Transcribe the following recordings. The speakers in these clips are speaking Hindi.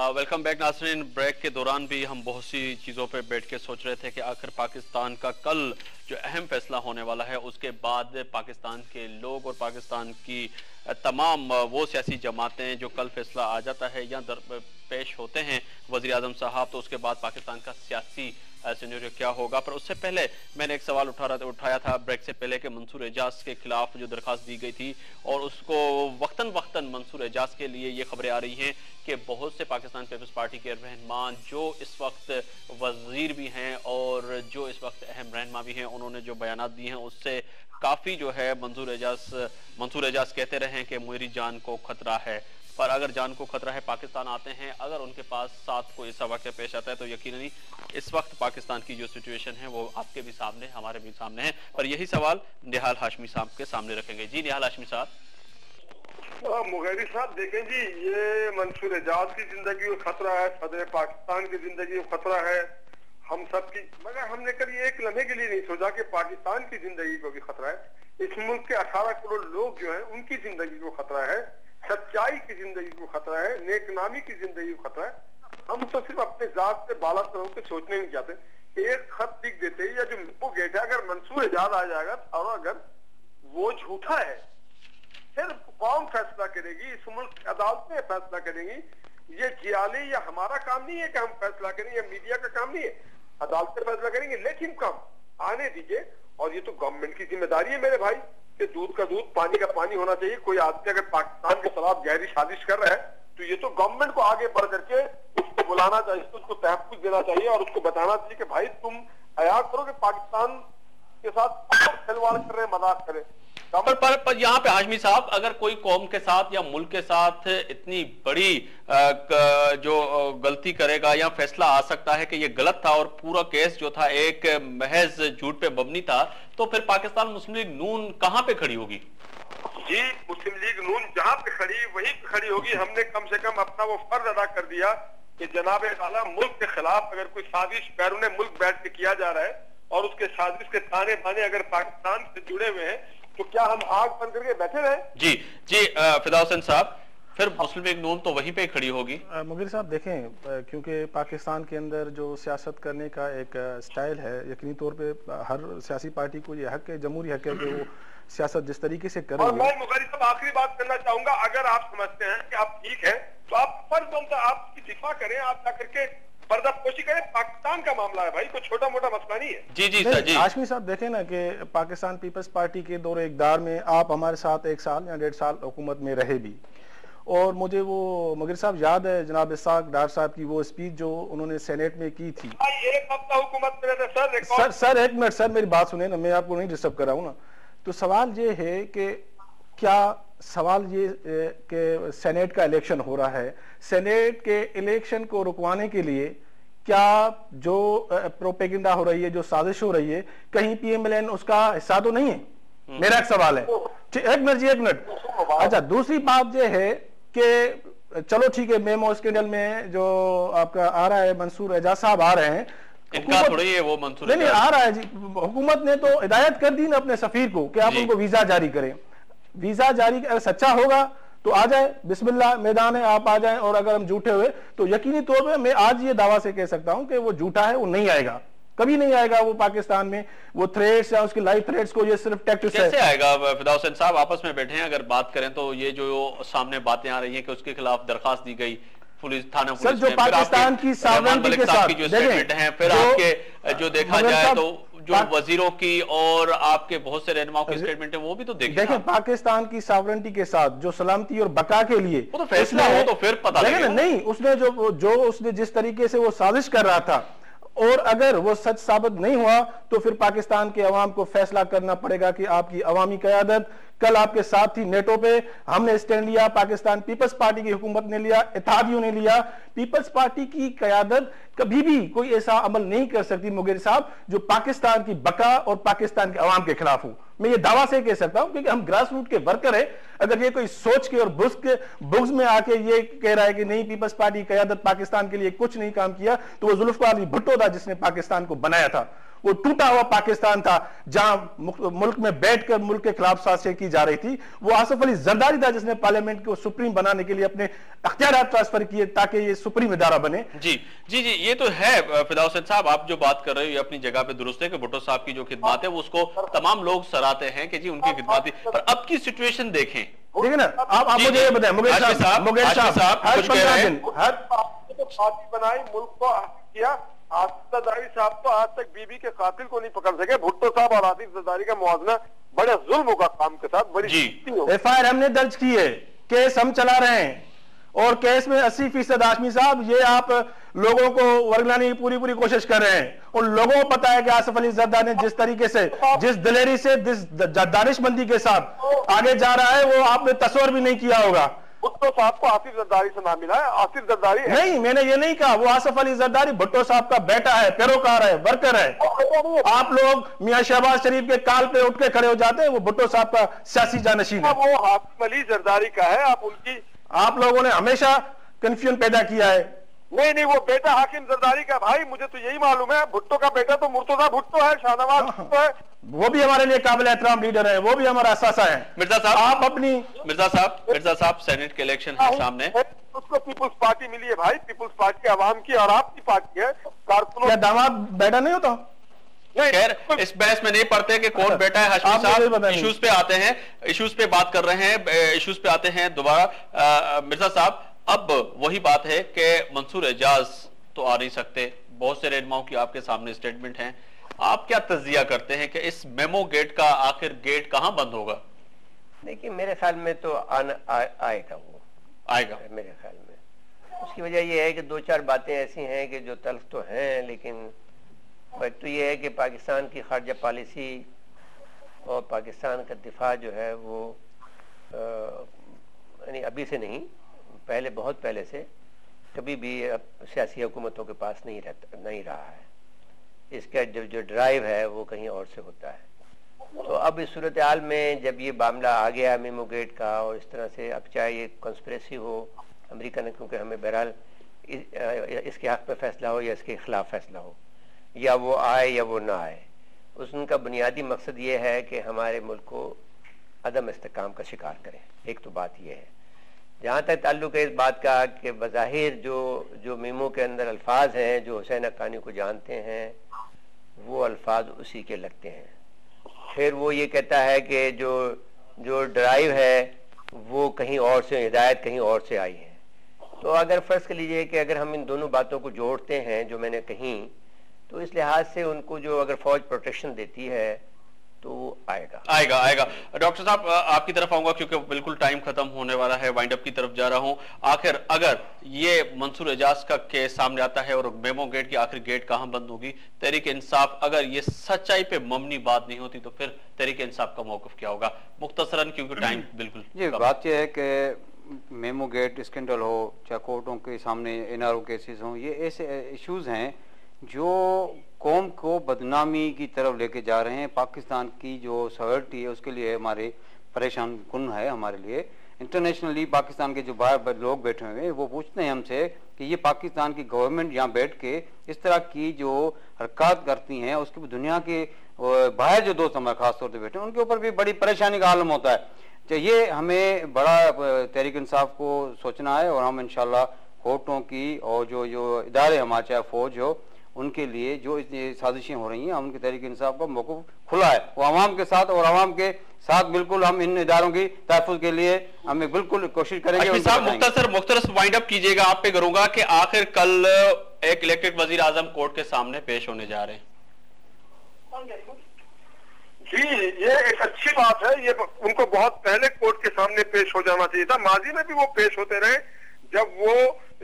वेलकम बैक नाज़रीन। ब्रेक के दौरान भी हम बहुत सी चीज़ों पे बैठ के सोच रहे थे कि आखिर पाकिस्तान का कल जो अहम फैसला होने वाला है उसके बाद पाकिस्तान के लोग और पाकिस्तान की तमाम वो सियासी जमातें जो कल फैसला आ जाता है या पेश होते हैं वज़ीर आज़म साहब, तो उसके बाद पाकिस्तान का सियासी सिनेरियो क्या होगा। पर उससे पहले मैंने एक सवाल उठाया था ब्रेक से पहले कि मंसूर एजाज के खिलाफ जो दरखास्त दी गई थी और उसको वक्तन वक्तन मंसूर एजाज के लिए ये खबरें आ रही हैं कि बहुत से पाकिस्तान पीपल्स पार्टी के रहनुमान जो इस वक्त वजीर भी हैं और जो इस वक्त अहम रहनुमा भी हैं, उन्होंने जो बयानात दिए हैं उससे काफ़ी जो है मंसूर एजाज कहते रहे कि मेरी जान को खतरा है। पर अगर जान को खतरा है, पाकिस्तान आते हैं, अगर उनके पास साथ कोई ऐसा वाक़या पेश आता है तो यकीनन इस वक्त पाकिस्तान की जो सिचुएशन है वो आपके भी सामने, हमारे भी सामने है। पर यही सवाल निहाल हाशमी साहब के सामने रखेंगे। जी निहाल हाशमी साहब। मुगैरी साहब देखें जी, ये मंसूर एजाज की जिंदगी को खतरा है, सदर पाकिस्तान की जिंदगी को खतरा है, हम सब की, मगर हमने कभी एक लम्हे के लिए नहीं सोचा कि पाकिस्तान की जिंदगी को भी खतरा है। इस मुल्क के 18 करोड़ लोग जो हैं उनकी जिंदगी को खतरा है, सच्चाई की जिंदगी को खतरा है, नेकनामी की जिंदगी को खतरा है। हम तो सिर्फ अपने जात से बाला तरह के सोचने नहीं चाहते। एक खत लिख देते या जो वो गेट है, अगर मंसूर एजाज आ जाएगा और अगर वो झूठा है फिर कौन फैसला करेगी? इस मुल्क की अदालतें फैसला करेंगी। ये जियाली या हमारा काम नहीं है कि हम फैसला करें, या मीडिया का काम नहीं है, अदालतें फैसला करेंगी। लेकिन कम आने दीजिए, और ये तो गवर्नमेंट की जिम्मेदारी है मेरे भाई कि दूध का दूध पानी का पानी होना चाहिए। कोई आदमी अगर पाकिस्तान के खिलाफ गहरी साजिश कर रहा है तो ये तो गवर्नमेंट को आगे बढ़ करके उसको बुलाना चाहिए, उसको तहफ्फुज़ देना चाहिए और उसको बताना चाहिए कि भाई तुम अया करो कि पाकिस्तान के साथ खिलवाड़ कर रहे, मजाक करें। पर यहाँ पे हाशमी साहब, अगर कोई कौम के साथ या मुल्क के साथ इतनी बड़ी जो गलती करेगा या फैसला आ सकता है कि ये गलत था और पूरा केस जो था एक महज झूठ पे मबनी था, तो फिर पाकिस्तान मुस्लिम लीग नून कहाँ पे खड़ी होगी? जी मुस्लिम लीग नून जहाँ पे खड़ी वहीं पे खड़ी होगी। हमने कम से कम अपना वो फर्ज अदा कर दिया कि जनाब आला मुल्क के खिलाफ अगर कोई साजिश बैरून मुल्क बैठ के किया जा रहा है और उसके साजिश के ताने बाने अगर पाकिस्तान से जुड़े हुए हैं तो क्या हम आग बंद करके बैठे रहे? जी फिदा हुसैन साहब, फिर मुस्लिम लीग नून तो वहीं पे खड़ी होगी। मुगीर साहब देखें, क्योंकि पाकिस्तान के अंदर जो सियासत करने का एक स्टाइल है, यकीनी तौर पे हर सियासी पार्टी को ये हक है, जमहूरी हक है कि वो सियासत जिस तरीके से करें। और मैं मुगीर साहब आखिरी बात करना चाहूंगा, अगर आप समझते हैं कि आप ठीक है तो आप फर्ज बनता है आपकी दिफा करें, आप जाकर के पर्दापोशी करें। पाकिस्तान का मामला है भाई, कोई छोटा मोटा मसला नहीं है। जी सर जी। हाशमी साहब देखें ना कि पाकिस्तान पीपल्स पार्टी के दौर इक़्तिदार में आप हमारे साथ 1 साल या 1.5 साल हुकूमत में रहे भी, और मुझे वो मुगीर साहब याद है जनाब इसाक डार साहब की वो स्पीच जो उन्होंने सेनेट में की थी। एक हफ्ता हुकूमत में रहे सर एक मिनट सर, मेरी बात सुने ना, मैं आपको नहीं डिस्टर्ब कर रहा हूँ ना। तो सवाल ये है कि क्या सवाल ये कि सेनेट का इलेक्शन हो रहा है, सेनेट के इलेक्शन को रुकवाने के लिए क्या जो प्रोपेगेंडा हो रही है, जो साजिश हो रही है, कहीं पीएमएलएन उसका हिस्सा तो नहीं है? मेरा एक सवाल है। एक मिनट जी, एक मिनट। अच्छा, दूसरी बात यह है कि चलो ठीक है, मेमो स्कैंडल में जो आपका आ रहा है, मंसूर एजाज साहब आ रहे हैं, इनका थोड़ी है वो मंसूर नहीं आ रहा है जी। हुकूमत ने तो हिदायत कर दी ना अपने सफीर को कि आप उनको वीजा जारी करें। वीजा जारी अगर सच्चा होगा तो आ जाए, बिस्मिल्लाह मैदान है, आप आ जाएं। और अगर हम झूठे हुए तो यकीनी तौर पे मैं आज ये दावा से कह सकता हूं कि वो झूठा है, वो नहीं आएगा, कभी नहीं आएगा वो पाकिस्तान में। वो थ्रेट्स या उसके लाइव थ्रेट्स को ये सिर्फ टैक्टिक्स है। कैसे आएगा? फिदा हुसैन साहब आपस में बैठे हैं, अगर बात करें तो ये जो सामने बातें आ रही हैं कि उसके खिलाफ दरखास्त दी गई पुलिस थाना पुलिस सर, जो पाकिस्तान की सॉवरेनिटी के साथ जो स्टेटमेंट हैं, फिर आपके जो देखा जाए तो जो वजीरों की और आपके बहुत से रहनुमाओं की स्टेटमेंट है वो भी तो देखें। पाकिस्तान की सॉवरेनिटी के साथ जो सलामती और बका के लिए वो तो फैसला हो तो फिर पता लगेगा। नहीं, उसने जो उसने जिस तरीके से वो साजिश कर रहा था, और अगर वो सच साबित नहीं हुआ तो फिर पाकिस्तान के अवाम को फैसला करना पड़ेगा कि आपकी अवामी क़यादत। कल आपके साथ थी नेटो पे, हमने स्टैंड लिया, पाकिस्तान पीपल्स पार्टी की हुकूमत ने लिया, इत्तेहादियों ने लिया। पीपल्स पार्टी की क़यादत कभी भी कोई ऐसा अमल नहीं कर सकती मुगीर साहब जो पाकिस्तान की बका और पाकिस्तान के अवाम के खिलाफ हो। मैं ये दावा से कह सकता हूं क्योंकि हम ग्रास रूट के वर्कर हैं। अगर ये कोई सोच के और बुग्ज में आके ये कह रहा है कि नहीं पीपल्स पार्टी की क़यादत पाकिस्तान के लिए कुछ नहीं काम किया, तो वो जुल्फ़िकार अली भुट्टो था जिसने पाकिस्तान को बनाया था। वो टूटा हुआ पाकिस्तान था जहां मुल्क में बैठकर मुल्क के खिलाफ साजिशें की जा रही थी। वो आसिफ अली जरदारी था जिसने पार्लियामेंट को सुप्रीम बनाने के लिए अपने अख्तियारात ट्रांसफर किए ताकि ये सुप्रीम इदारा बने। जी जी जी, ये तो है फिदा हुसैन साहब, आप जो बात कर रहे हो ये अपनी जगह पे दुरुस्त है कि भुट्टो साहब की जो खिदमत है वो उसको तमाम लोग सराहते हैं कि जी उनकी खिदमत थी, पर अब की सिचुएशन देखें। देखिए ना, आप मुझे ये बताएं मुकेश साहब हर 15 दिन हर पार्टी बनाई, मुल्क को किया। आसिफ जरदारी साहब तो आज तक बीबी के कातिल को नहीं पकड़ सके। भुट्टो साहब और आसिफ जरदारी का मुआवजा बड़े जुल्म होगा काम के साथ, बड़ी FIR हमने दर्ज की है, केस हम चला रहे हैं और केस में 80% हाशमी साहब ये आप लोगों को वर्गलाने की पूरी कोशिश कर रहे हैं। और लोगों को पता है कि आसिफ अली जरदारी ने जिस तरीके से, जिस दिलेरी से, जिस दानिशमंदी के साथ आगे जा रहा है वो आपने तस्वर भी नहीं किया होगा। भुट्टो साहब को आसिफ जरदारी से नाम मिला है। आसिफ जरदारी नहीं, मैंने ये नहीं कहा, वो आसिफ अली जरदारी भुट्टो साहब का बेटा है, पैरोकार है, वर्कर है। आप लोग मियां शहबाज शरीफ के काल पे उठ के खड़े हो जाते हैं, वो भुट्टो साहब का सियासी जानशीन है। वो आसिफ अली जरदारी का है। आप लोगों ने हमेशा कंफ्यूजन पैदा किया है। नहीं, वो बेटा हाकिम जरदारी का, भाई मुझे तो यही मालूम है। भुट्टो का बेटा तो मुर्तजा भुट्टो है, शाहनवाज भुट्टो है, वो भी हमारे लिए काबिल एहतराम लीडर है, वो भी हमारा असासा है। मिर्जा साहब, आप अपनी मिर्जा साहब सेनेट के इलेक्शन है सामने, उसको पीपुल्स पार्टी मिली है भाई, पीपुल्स पार्टी अवाम की और आपकी पार्टी है। कारकुनों क्या दामाद बेटा नहीं होता? खैर इस बहस में नहीं पड़ते कि कौन बेटा है। हाशमी साहब इश्यूज पे आते हैं, इश्यूज पे बात कर रहे हैं, इश्यूज पे आते हैं दोबारा। मिर्जा साहब, अब वही बात है कि मंसूर एजाज तो आ नहीं सकते, बहुत से रहनुमाओं की आपके सामने स्टेटमेंट हैं। आप क्या तज्जिया करते हैं कि इस मेमो गेट का आखिर गेट कहां बंद होगा? देखिए मेरे ख्याल में तो आएगा, वो आएगा मेरे ख्याल में। उसकी वजह यह है कि दो चार बातें ऐसी हैं कि जो तल्ख तो हैं, लेकिन एक तो ये है कि पाकिस्तान की खारजा पॉलिसी और पाकिस्तान का दिफा जो है वो यानी अभी से नहीं, पहले बहुत पहले से कभी भी सियासी हुकूमतों के पास नहीं रहा है। इसका जो ड्राइव है वो कहीं और से होता है। तो अब इस सूरत हाल में जब ये मामला आ गया मेमो गेट का, और इस तरह से अब चाहे ये कंस्पिरेसी हो अमेरिका ने, क्योंकि हमें बहरहाल इसके हक में फैसला हो या इसके खिलाफ फैसला हो, या वो आए या वो ना आए, उनका बुनियादी मकसद ये है कि हमारे मुल्क को अदम इस्तेकाम का शिकार करें। एक तो बात ये है। जहाँ तक ताल्लुक है इस बात का कि बज़ाहिर जो मेमो के अंदर अल्फाज हैं, जो हुसैन हक्कानी को जानते हैं, वो अल्फाज उसी के लगते हैं। फिर वो ये कहता है कि जो ड्राइव है वो कहीं और से, हिदायत कहीं और से आई है। तो अगर फर्ज कर लीजिए कि अगर हम इन दोनों बातों को जोड़ते हैं जो मैंने कही, तो इस लिहाज से उनको जो अगर फौज प्रोटेक्शन देती है तो आएगा। डॉक्टर साहब आपकी तरफ आऊंगा क्योंकि बिल्कुल टाइम खत्म होने वाला है, वाइंड अप की तरफ जा रहा हूं। आखिर अगर ये मंसूर एजाज का केस सामने आता है और मेमो गेट की आखिर गेट कहां बंद होगी, तहरीक इंसाफ अगर ये सच्चाई पे मबनी बात नहीं होती तो फिर तहरीक इंसाफ का मौक़िफ़ क्या होगा? मुख्तसरन, क्योंकि टाइम बिल्कुल ये बात यह है कि मेमो गेट स्कैंडल हो, चाहे कोर्टों के सामने NRO केसेस हों, ये ऐसे इश्यूज हैं जो कौम को बदनामी की तरफ लेके जा रहे हैं। पाकिस्तान की जो सॉलिडरिटी है उसके लिए हमारे परेशान कुन है। हमारे लिए इंटरनेशनली पाकिस्तान के जो बाहर लोग बैठे हुए हैं वो पूछते हैं हमसे कि ये पाकिस्तान की गवर्नमेंट यहाँ बैठ के इस तरह की जो हरकत करती हैं, उसकी दुनिया के बाहर जो दोस्त हमारे खास तौर पर बैठे हैं उनके ऊपर भी बड़ी परेशानी का आलम होता है। तो ये हमें बड़ा तहरीक इंसाफ को सोचना है, और हम इंशाल्लाह कोर्टों की और जो इदारे हमारे, चाहे फौज हो, उनके लिए जो साजिशें हो रही हैं, उनके तहरीक इंसाफ का मौक़िफ़ खुला है। वो आवाम के साथ और आवाम के साथ बिल्कुल हम इन इदारों की तहफ़्फ़ुज़ के लिए हमें बिल्कुल कोशिश करेंगे। मुख्तसर वाइंड अप कीजिएगा, आप पे करूंगा कि आखिर कल एक इलेक्टेड वजीर आजम कोर्ट के सामने पेश होने जा रहे हैं। जी, ये एक अच्छी बात है। ये उनको बहुत पहले कोर्ट के सामने पेश हो जाना चाहिए था। माजी में भी वो पेश होते रहे, जब वो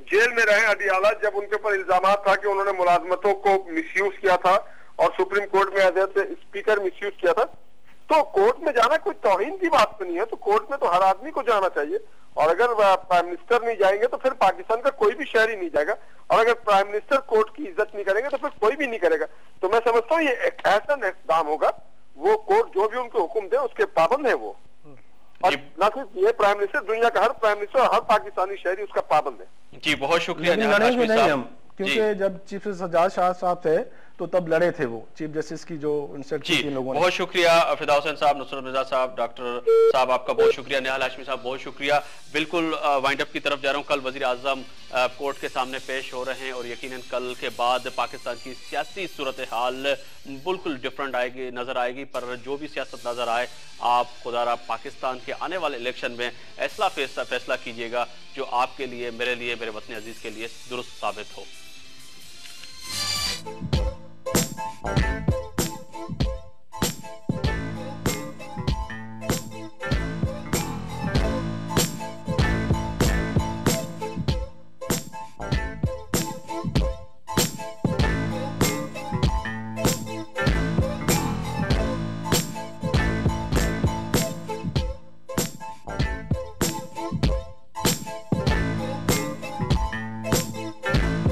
जेल में रहे अडियाला, जब उनके ऊपर इल्जाम था कि उन्होंने मुलाजमतों को मिसयूज किया था और सुप्रीम कोर्ट में एज स्पीकर मिसयूज किया था। तो कोर्ट में जाना कोई तौहीन की बात तो नहीं है। तो कोर्ट में तो हर आदमी को जाना चाहिए, और अगर प्राइम मिनिस्टर नहीं जाएंगे तो फिर पाकिस्तान का कोई भी शहरी नहीं जाएगा, और अगर प्राइम मिनिस्टर कोर्ट की इज्जत नहीं करेंगे तो फिर कोई भी नहीं करेगा। तो मैं समझता हूँ ये एक ऐसा इक़दाम होगा, वो कोर्ट जो भी उनको हुक्म दे उसके पाबंद है वो। और न सिर्फ ये प्राइम मिनिस्टर, दुनिया का हर प्राइम मिनिस्टर, हर पाकिस्तानी शहरी उसका पाबंद है। जी बहुत शुक्रिया। लड़ेंगे नहीं हम, क्योंकि जब चीफ सज्जाद शाह साहब थे तो तब लड़े थे वो चीफ जस्टिस की जो इंस्ट्रक्ट जी, की लोगों ने। बहुत शुक्रिया फिदा हुसैन साहब, नुसरत मिर्जा साहब, डॉक्टर साहब आपका बहुत शुक्रिया, निहाल हाशमी साहब बहुत शुक्रिया। बिल्कुल वाइंड अप की तरफ जा रहा हूँ। कल वजीर आजम कोर्ट के सामने पेश हो रहे हैं और यकीनन कल के बाद पाकिस्तान की सियासी सूरत हाल बिल्कुल डिफरेंट आएगी, नजर आएगी। पर जो भी सियासत नजर आए, आप खुदारा पाकिस्तान के आने वाले इलेक्शन में ऐसा फैसला कीजिएगा जो आपके लिए, मेरे लिए, मेरे वतन अजीज के लिए दुरुस्त साबित हो।